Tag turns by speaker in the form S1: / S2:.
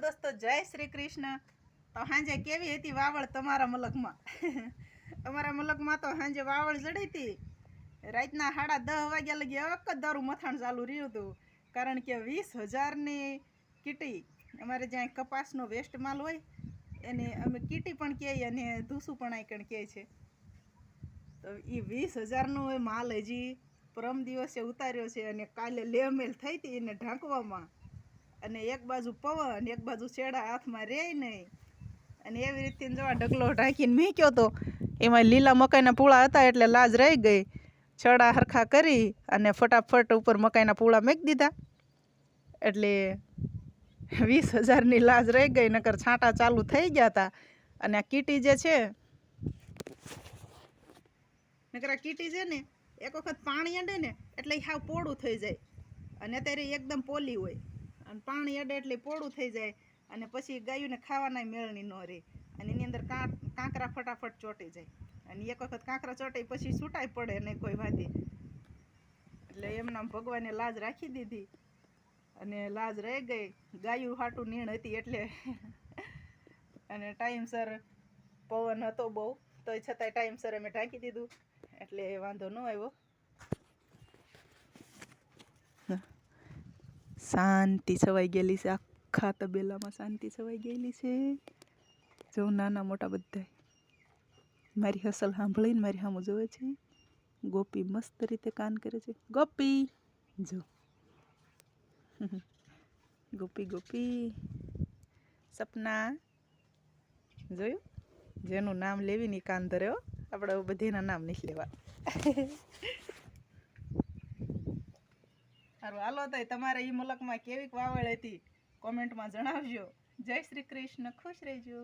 S1: દોસ્તો, જય શ્રી કૃષ્ણ। તો સાંજે કેવી હતી વાવળ તમારા મલકમાં? અમારા મલકમાં તો સાંજે વાવળ જડી હતી। રાતના 10:30 વાગ્યા લગી એક જ દારૂ મથાણ ચાલુ રહ્યું હતું, કારણ કે 20,000ની કીટી, અમારે જ્યાં કપાસનો વેસ્ટ માલ હોય એને અમે કીટી પણ કહીએ અને ધૂસું પણ આઈકણ કહે છે। તો એ 20,000નો માલ હજી પરમ દિવસે ઉતાર્યો છે અને કાલે લેમેલ થઈ હતી એને ઢાંકવામાં, અને એક બાજુ પવન એક બાજુ છેડા હાથમાં રે નહીં, અને એવી રીતે જો આ ઢગલો ઢાંકીને મૂક્યો તો એમાં લીલા મકાઈના પૂળા હતા એટલે લાજ રહી ગઈ। છડા હરખા કરી અને ફટાફટ ઉપર મકાઈના પૂળા મૂકી દીધા, એટલે 20,000ની લાજ રહી ગઈ, નકર છાંટા ચાલુ થઈ ગયા હતા। અને આ કીટી જે છે, નકર આ કીટી છે ને એક વખત પાણી અડે ને એટલે હાવ પોળું થઈ જાય, અને અત્યારે એકદમ પોલી હોય અને પાણી અડે એટલે પોળું થઈ જાય, અને પછી ગાયોને ખાવાના મેળની ન રહે, અને એની અંદર કાંકરા ફટાફટ ચોંટી જાય, અને એક વખત કાંકરા ચોંટે પછી છૂટાઈ પડે નહીં કોઈ વાતે, એટલે એમના ભગવાને લાજ રાખી દીધી અને લાજ રહી ગઈ। ગાયું હાટું નીણ હતી એટલે અને ટાઈમસર પવન હતો બહુ, તોય છતાંય ટાઈમસર અમે ઢાંકી દીધું એટલે વાંધો ન આવ્યો। શાંતિ છવાઈ ગયેલી છે, આખા તબેલામાં શાંતિ છવાઈ ગયેલી છે। જો નાના મોટા બધા મારી હસલ સાંભળીને મારી સામું જોવે છે। ગોપી મસ્ત રીતે કાન કરે છે, ગોપી જો ગોપી ગોપી। સપના જોયું, જેનું નામ લેવી ને કાન ધરે હો, આપણે બધીના નામ નથી લેવા। સારું હાલો, તો તમારે એ મલકમાં કેવીક વાવળ હતી કોમેન્ટમાં જણાવજો। જય શ્રી કૃષ્ણ, ખુશ રહેજો।